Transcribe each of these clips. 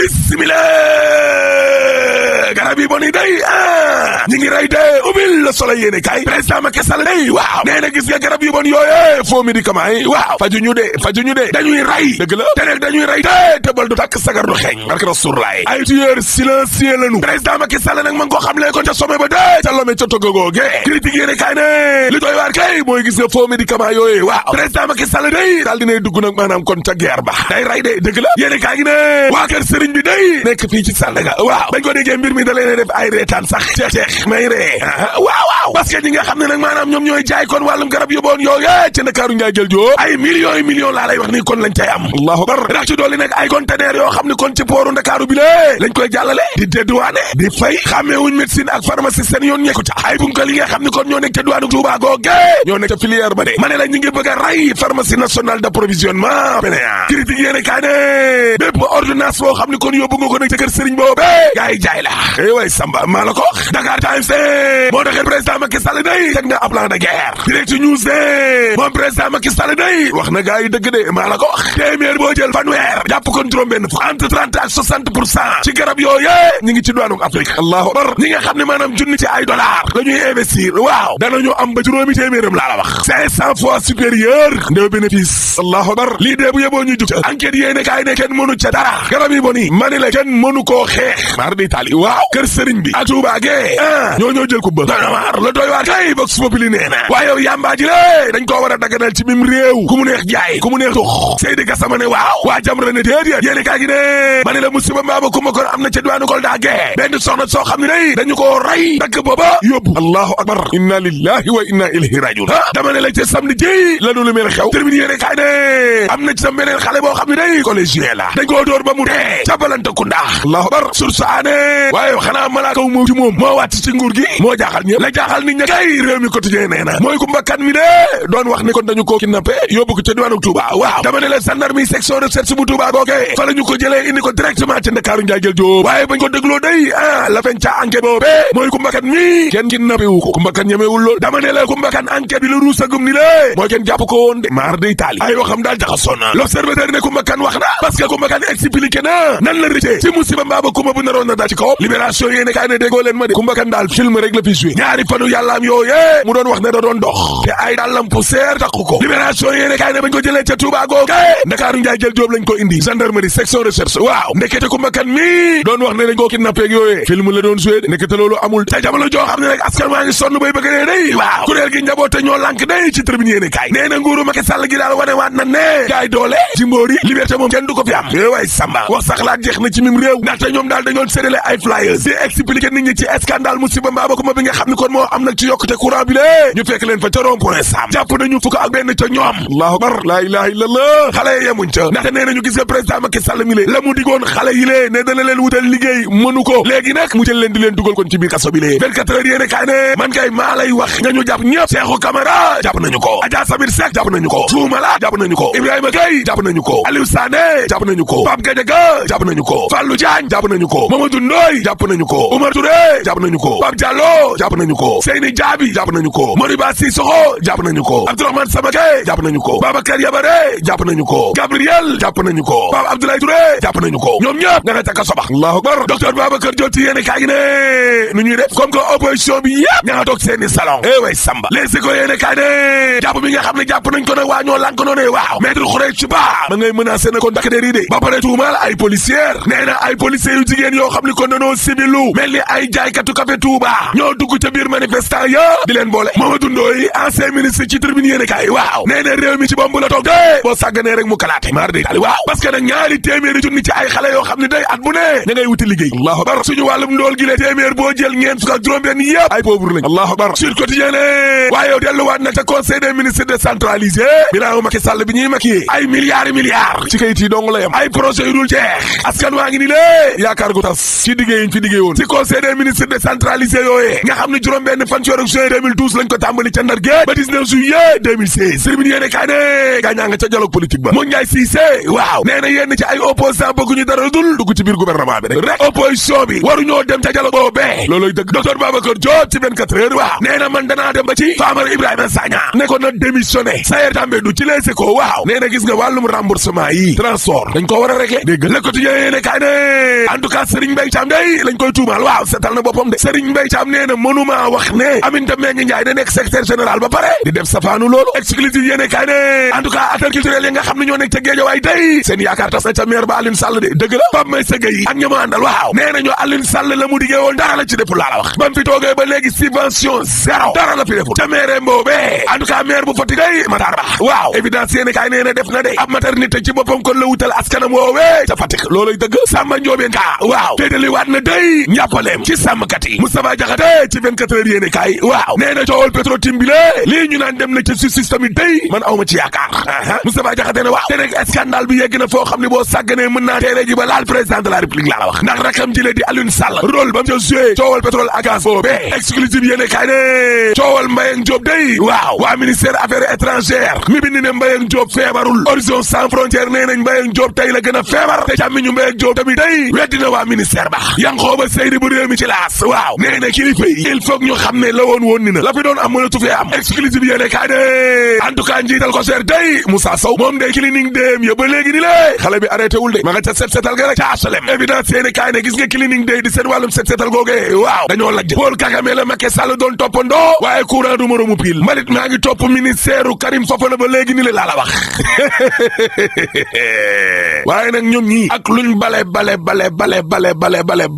bismillah garab yi bon yi day ñi ngi rey de ubbil Le Soleil yéene kay président Macky Sall day waaw nee na gis nga garab yu bon yooye faux médicament yi waaw fajuñu de dañuy rey dëgg la te nag dañuy rey de tëbal du takk sagar du xeeñ barke Rasulullah ay tueurs silencieux lañu président Macky Sall nag ma ngi ko xamle kon ca sommet ba de ca Lomé ca Togogoge critique yéene kay ne li doy waar kay mooy gis nga faux médicament yooye waaw président Macky Sall day daal dinay dugg nag maanaam kon ca guerre ba day rey de dëgg la yéene kay gi ne waa kër sëriñ bi day nekk fii ci Sandaga waaw bañ ko déggee mbir mi da leen def ay reetaan sax ceex may ree waaw parce que ñi nga xam ne nag maanaam ñoom ñooy jaay kon wàllum garab yu bon yooye ci Ndakaaru njaay jël joo ay millions laa lay wax ni kon lañ cay am allahu akbar rax ci dooli nag ay conteneur yoo xam ne kon ci pooru Ndakaaru bi lée lañ koy jàllale di dédouané di fay xàmmeewuñ médecine ak pharmacie seen yoon ñekku ca ay bunkal yi nga xam ne kon ñoo nekk ca duwaanu Touba googe ñoo nekk ca filière ba de ma ne la ñu ngi bëgg a rey pharmacie nationale d'approvisionnement PNA critique yéene kaa ne bépp ordonnance boo xam ne kon yóbbu nga ko nag ca kër sëriñ boobu gaa yi jaay la way Samba maa la ko Dakar Times moo taxee président Macky Sall day teg na ab plan de guerre Direct News de moom président Macky Sall day wax na gaa yi dëgg de maa la ko téeméer boo jël fanweer jàpp kon juróom-benn fukk entre 30 ak 60% ci garab yooye ñi ngi ci duwaanu Afrique allahu akbar ñi nga xam ne maanaam junni ci ay dollars la ñuy investir waaw danañu am ba juróomi téeméeram laa la wax 500 fois supérieur ndew bénéfice allahu akbar lii dee bu yeboo ñu jug ca enquête yéene kaay ne kenn mënu ca dara garab yi boni mani la kenn mënu koo xeex mar di tali waaw kër sëriñ bi ak Touba ge ñoo jël ko ba doywaar la doy waar kay Vox Populi nee na waaye yow yàmbaa ji lé dañ koo war a daganal ci mim réew ku mu neex jaay ku mu neex tux Seydi Gassama ne waaw waa Jamra ne déedéet yéene kaa gi ne ma ne la musiba mbaaba kumba kon am na ca diwaanu Kolda ge benn soxna soo xam ne day dañu koo rey dakk booba yóbbu allahu akbar inna lillahi wa inna ilayhi rajiun dama ne la ca samedi ji la nu lu mel xew termine yéene kaay ne am na ci tam beneen xale boo xam ne day collégien la dañ koo door ba mu dee ca Balantakunda allahu akbar sursaane waaye xanaa malaakaw moo ci moom moo wàcc ci nguur gi moo jaaxal ñëpp la jaaxal nit ña kay réew mi quotidien nee na mooy ku mbakkan mi de doon wax ne kon dañu koo kidnappé yóbbu ko ca diwaanu Touba waaw dama ne la gendarmerie section recherche bu Touba googe fa la ñu ko jëlee indi ko directement ci Ndakaaru njaay jël joo waaye bañ ko dégloo day la feñ ca enquête boobe mooy ku mbakkan mi kenn kidnappé wu ko ku mbakkan ñemewul lool dama ne la ku mbakkan enquête bi la ruusagum ni lé mooy kenn jàpp ko woon de maar day taali ay waxam daal jaxasoon na l'observateur ne ku mbakkan wax na parce que ku mbakkan expliqué na nan la rëcce ci musiba mbaaba kuma bu naroon na daal ci kaw libération yéene kaay ne déggoo leen ma de ku mbakkan daal film rek la fi joué ñaari fanu yàllaam yooye mu doon wax ne da doon dox te ay dàllam poussière takku ko libération yéene kaay ne bañ ko jëlee ca Touba googe Ndakaaru njaay jël jóob lañ ko indi gendarmerie section recherche waaw ndekete ku mbakkan mi doon wax ne dañ koo kidnappé ak yooye film la doon joué ndekete loolu amul te jamono joo xam ne rek askan waa ngi sonn bay bëgg dee day waaw kuréel gi njaboote ñoo lànk day ci tribune yéene kaay nee na nguuru Macky Sall gi daal wane waat na ne gaay doole ci mbóori liberté moom kenn du ko fi am waay Samba wax sax laa jeex na ci mim réew ndaxte ñoom daal dañoon séddale ay flyers di expliquer nit ñi ci scandale musiba mbaaba kuma bi nga xam ne kon moo am nag ci yokkute courant bi lée ñu fekk leen fa ca rond-point Sam jàpp nañu fukk ak benn ca ñoom allahu akbar laa ilaha illallah xale yi yemuñ ca ndaxte nee nañu gis nga président Macky Sall mi lée la mu digoon xale yi lée ne dana leen wutal liggéey mënu ko léegi nag mu jël leen di leen dugal kon ci biir kaso bi lée 24 heures yéene kaay ne man kay maa lay wax nga ñu jàpp ñëpp Cheikhou Camara jàpp nañu ko Adja Samir Seck jàpp nañu ko Soumala jàpp nañu ko Ibrahima Gueye jàpp nañu ko Aliou Sané jàpp nañu ko Pape Gadiaga jàpp nañu ko Fallou Diagne jàpp nañu ko Mamadou Ndoye jàpp nañu ko Oumar Touré jàpp nañu ko Pape Diallo jàpp nañu ko Seyni Diaby jàpp nañu ko Moriba Sissoko jàpp nañu ko Abdourahmane Samake jàpp nañu ko Babacar Yabare jàpp nañu ko Gabriel jàpp nañu ko Pape Abdoulaye Touré jàpp nañu ko ñoom ñëpp nga nga ca kaso ba Allahu akbar docteur Babacar Diop ci yéene kaa gi ne nu ñuy def comme que opposition bi yëpp ña nga toog seeni salon way Samba les ko yéene kaa ne jàpp bi nga xam ne jàpp nañ ko nag waa ñoo lànk noonu waaw maître Khoureychi Ba ma ngay menacé na kon dakk der yi de ba pare tuumal ay policière nee na ay policiers yu jigéen yoo xam ne kon danoo civilu mel ni ay jaaykatu café Touba ñoo dugg ca biir manifestant ya di leen boole Mamadou Ndoye ancien ministre ci tribune yéene kaay waaw nee na réew mi ci bomb la toog de boo sàgganee rek mu kalaate maar de tali waaw parce que nag ñaari téeméeri junni ci ay xale yoo xam ne day at bu ne ña ngay wuti liggéey allahu akbar suñu wàllum ndool gi le téeméer boo jël ñeent fukk ak juróom benn yëpp ay pauvre lañ allahu akbar Sud Quotidien waaye yow delluwaat na ca conseil des ministres décentralisé binaaw Macky Sall bi ñuy maquillé ay milliards ci kayit yi dong la yam ay projet yu dul jeex askan waa ngi ni lée yaakaar gu tas ci diggéey yiñ fi diggee woon ci conseil des ministres décentralisé yooyee nga xam ne juróom-benn fan ci weeru juin 2012 lañ ko tàmbali ca Ndar géej ba 19 juillet 2016 tribune yéene kaay ne gaañaa nga ca dialogue politique ba mu Ndiaye Cissé waaw nee na yenn ci ay opposant bëgguñu dara dul dugg ci biir gouvernement bi rek opposition bi waruñoo dem ca dialogue boobee looloy dëgg docteur Babacar Diop ci 24 heures waaw nee na man danaa dem ba ci Famara Ibrahima Sagna ne ko na démissionné Sayer Tambédou ci Les Échos waaw nee na gis nga wàllum remboursement yi transport dañ ko war a régler dégg Le Quotidien yéene kaay ne en tout cas Serigne Mbaye Thiam day lañ koy tuumaal waaw seetal na boppam de Serigne Mbaye Thiam nee na mënuma wax ne Aminata Mbengue Ndiaye da nekk secrétaire général ba pare di def safaanu loolu exclusif yéene kaay ne en tout cas acteurs culturels yi nga xam ne ñoo nekk ca Guédiawaye day seen yaakaar tas na ca maire ba Alioune Sall de dëgg la Pape Maïssa Gueye ak ñama àndal waaw nee nañu Alioune Sall la mu diggee woon dara la ci deful laa la wax ba mu fi toogee ba léegi subvention zéro dara la fi deful ca maire mboobee en tout cas maire bu Fatick day Matar Ba waaw évidence yéene kaay nee na def na de ab maternité ci boppam kon la wutal askanam woowee ca Fatick looloy dëgg Samba Ndiobène Ka waaw féetali waat na day njàppaleem ci sàmmkat yi Moustapha Diakhaté ci 24 heures yéene kaay waaw nee na coowal Petro-Tim bi lii ñu naan dem na ci justice tamit day man awma ci yaakaar Moustapha Diakhaté ne waaw te nag scandale bi yegg na foo xam ne boo sàgganee mën naa teere ji ba laal président de la république laa la wax ndax rakam ji le di Alioune Sall rôle ba mu ca joué coowal pétrole ak gaz boobee exclusive yéene kaay ne coowal Mbayang Diop day waaw waa ministère affaires étrangères mi bind ne Mbayang Diop feebarul Horizon sans frontières nee nañ Mbayang Diop tey la gën a feebar te càmmiñu Mbayang Diop tamit day weddi na waa ministère ba Yankhoba Seydi bu réew mi ci laas waaw nee na kilifa yi il faut ñu xam ne la woon ni na la fi doon am mënatu fee am exclusive yéene kaay ne en tout cas njiital ko seer day Moussa Sow moom day clinique dem ya ba léegi ni lée xale bi arrêté wul de ma nga ca set setal ga rek ca HLM évidence yéene kaay ne gis nga clinique day di seen wàllum set setal googee waaw dañoo lajj Paul Kagame la Macky Sall doon toppandoo waaye courant du moromu pile mbalit maa ngi topp ministère u Karim Fofana ba léegi ni la laa la wax waaye nag ñoom ñii ak luñ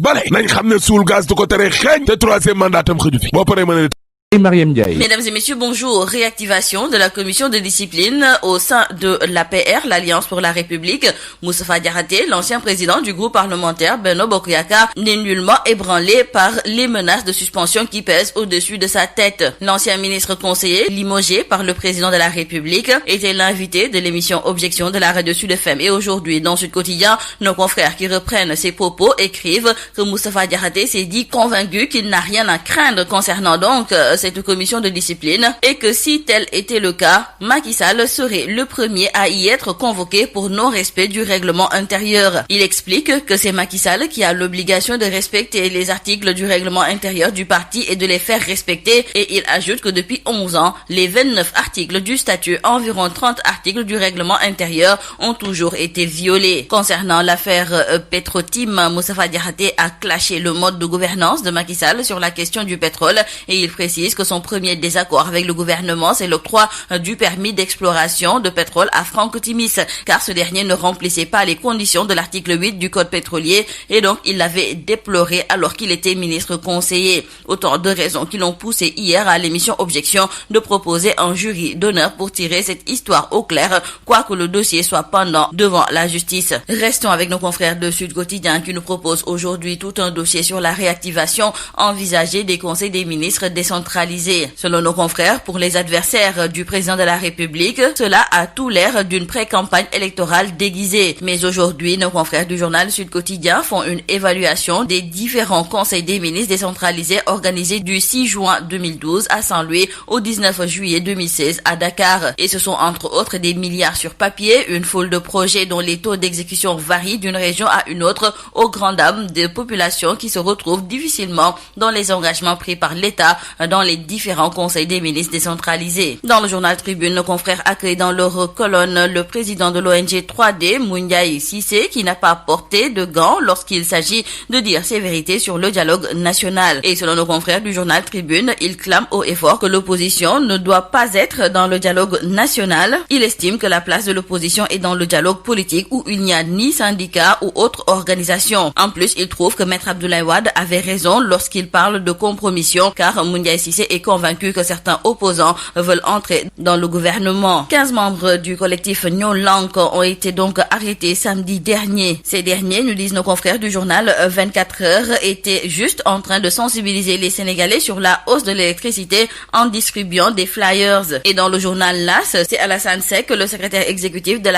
bale nañ xam ne suul gaz du ko tere xeeñ te troisième mandat tam xëju fi boo paree mën a Mesdames et messieurs, bonjour. Réactivation de la commission de discipline au sein de l'APR, l'Alliance pour la République. Moustapha Diakhaté, l'ancien président du groupe parlementaire Benno Bokk Yakaar, n'est nullement ébranlé par les menaces de suspension qui pèsent au-dessus de sa tête. L'ancien ministre conseiller, limogé par le président de la République, était l'invité de l'émission Objection de la radio Sud FM. Et aujourd'hui, dans Sud Quotidien, nos confrères qui reprennent ses propos écrivent que Moustapha Diakhaté s'est dit convaincu qu'il n'a rien à craindre concernant donc cette commission de discipline et que si tel était le cas, Macky Sall serait le premier à y être convoqué pour non-respect du règlement intérieur. Il explique que c'est Macky Sall qui a l'obligation de respecter les articles du règlement intérieur du parti et de les faire respecter, et il ajoute que depuis 11 ans, les 29 articles du statut, environ 30 articles du règlement intérieur ont toujours été violés. Concernant l'affaire Petro-Tim, Moustapha Diakhaté a clashé le mode de gouvernance de Macky Sall sur la question du pétrole et il précise que son premier désaccord avec le gouvernement, c'est l'octroi du permis d'exploration de pétrole à Franck Timis, car ce dernier ne remplissait pas les conditions de l'article 8 du code pétrolier et donc il l'avait déploré alors qu'il était ministre conseiller. Autant de raisons qui l'ont poussé hier à l'émission Objection de proposer un jury d'honneur pour tirer cette histoire au clair, quoique le dossier soit pendant devant la justice. Restons avec nos confrères de Sud Quotidien qui nous proposent aujourd'hui tout un dossier sur la réactivation envisagée des conseils des ministres décentralisés. Selon nos confrères, pour les adversaires du président de la République, cela a tout l'air d'une pré-campagne électorale déguisée. Mais aujourd'hui, nos confrères du journal Sud Quotidien font une évaluation des différents conseils des ministres décentralisés organisés du 6 juin 2012 à Saint-Louis au 19 juillet 2016 à Dakar. Et ce sont entre autres des milliards sur papier, une foule de projets dont les taux d'exécution varient d'une région à une autre aux grandes dames des populations qui se retrouvent difficilement dans les engagements pris par l'État dans les différents conseils des ministres décentralisés. Dans le journal Tribune, nos confrères accueillent dans leur colonne le président de l'ONG 3D, mu Ndiaye Cissé, qui n'a pas porté de gants lorsqu'il s'agit de dire ses vérités sur le dialogue national. Et selon nos confrères du journal Tribune, il clame haut et fort que l'opposition ne doit pas être dans le dialogue national. Il estime que la place de l'opposition est dans le dialogue politique où il n'y a ni syndicat ou autre organisation. En plus, il trouve que Maître Abdoulaye Wade avait raison lorsqu'il parle de compromission, car mu Ndiaye Cissé Cissé est convaincu que certains opposants veulent entrer dans le gouvernement. 15 membres du collectif Ñoo Lank ont été donc arrêtés samedi dernier. Ces derniers, nous disent nos confrères du journal 24 heures, étaient juste en train de sensibiliser les Sénégalais sur la hausse de l'électricité en distribuant des flyers. Et dans le journal LAS, c'est Alassane Seck, le secrétaire exécutif de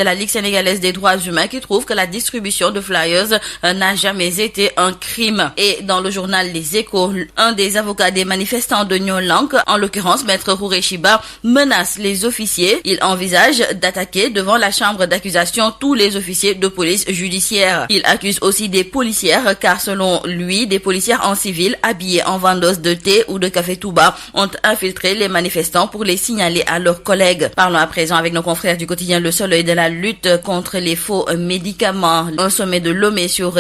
la Ligue sénégalaise des droits humains, qui trouve que la distribution de flyers n'a jamais été un crime. Et dans le journal Les Échos, un des avocats des manifestants de Ñoo Lank, en l'occurrence Maître Khouré Chiba, menace les officiers. Il envisage d'attaquer devant la chambre d'accusation tous les officiers de police judiciaire. Il accuse aussi des policières, car selon lui, des policières en civil habillées en vendeuses de thé ou de café Touba ont infiltré les manifestants pour les signaler à leurs collègues. Parlons à présent avec nos confrères du quotidien Le Soleil de la lutte contre les faux médicaments. Un sommet de Lomé sur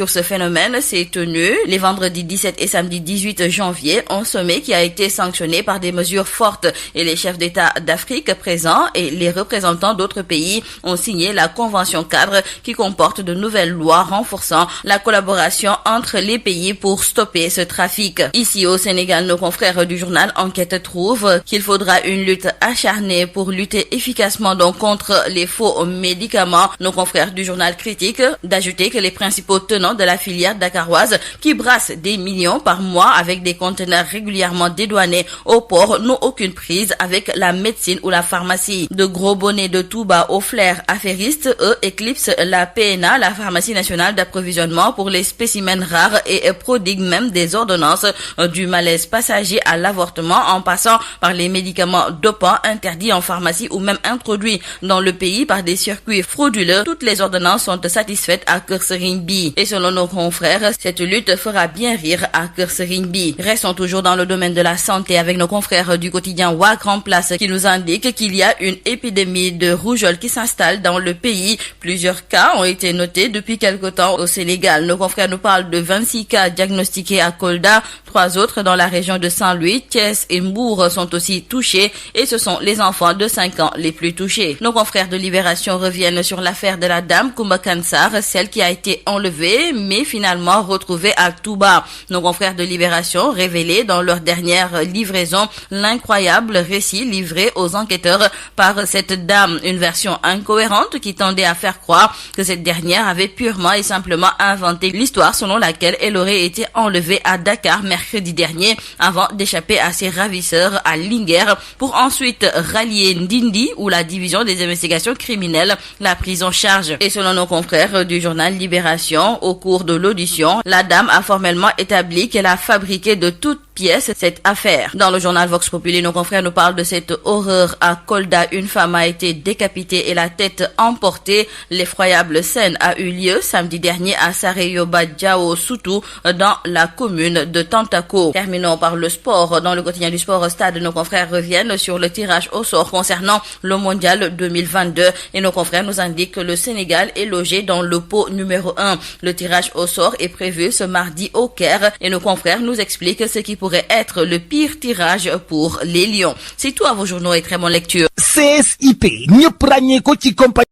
ce phénomène s'est tenu les vendredis 17 et samedi 18 janvier. Un sommet qui a été sanctionné par des mesures fortes, et les chefs d'État d'Afrique présents et les représentants d'autres pays ont signé la convention cadre qui comporte de nouvelles lois renforçant la collaboration entre les pays pour stopper ce trafic. Ici au Sénégal, nos confrères du journal Enquête trouvent qu'il faudra une lutte acharnée pour lutter efficacement donc contre les faux médicaments. Nos confrères du journal Critique d'ajouter que les principaux tenants de la filière dakaroise, qui brasse des millions par mois avec des conteneurs régulièrement dédouanés au port, n'ont aucune prise avec la médecine ou la pharmacie. De gros bonnets de Touba aux flair affairistes, eux, éclipsent la PNA, la pharmacie nationale d'approvisionnement pour les spécimens rares, et prodiguent même des ordonnances du malaise passager à l'avortement en passant par les médicaments dopants interdits en pharmacie ou même introduits dans le pays par des circuits frauduleux. Toutes les ordonnances sont satisfaites à Keur Serigne Bi. Et selon nos confrères, cette lutte fera bien rire à Keur Serigne Bi. Restons toujours dans le domaine de la santé avec nos confrères du quotidien Wa Grand Place qui nous indiquent qu'il y a une épidémie de rougeole qui s'installe dans le pays. Plusieurs cas ont été notés depuis quelque temps au Sénégal. Nos confrères nous parlent de 26 cas diagnostiqués à Kolda, 3 autres dans la région de Saint-Louis. Thiès et Mbour sont aussi touchés, et ce sont les enfants de 5 ans les plus touchés. Nos confrères de Libération reviennent sur l'affaire de la dame Koumba Kansar, celle qui a été enlevée mais finalement retrouvée à Touba. Nos confrères de Libération révélaient dans leur dernière livraison l'incroyable récit livré aux enquêteurs par cette dame, une version incohérente qui tendait à faire croire que cette dernière avait purement et simplement inventé l'histoire selon laquelle elle aurait été enlevée à Dakar mercredi dernier avant d'échapper à ses ravisseurs à Linguère pour ensuite rallier Ndindi, où la division des investigations criminelles l'a prise en charge. Et selon nos confrères du journal Libération, au cours de l'audition, la dame a formellement établi qu'elle a fabriqué de toutes pièces cette affaire. Dans le journal Vox Populi, nos confrères nous parlent de cette horreur à Kolda. Une femme a été décapitée et la tête emportée. L'effroyable scène a eu lieu samedi dernier à Sareyoba Diao Soutou, dans la commune de Tantako. Terminons par le sport. Dans le quotidien du sport Stade, nos confrères reviennent sur le tirage au sort concernant le mondial 2022 et nos confrères nous indiquent que le Sénégal est logé dans le pot numéro 1. Le tirage au sort est prévu ce mardi au Caire et nos confrères nous expliquent ce qui pourrait être le pire tirage pour les Lions. C'est tout à vos journaux et très bonne lecture. CSIP ñëpp ràññee ko ci compagnie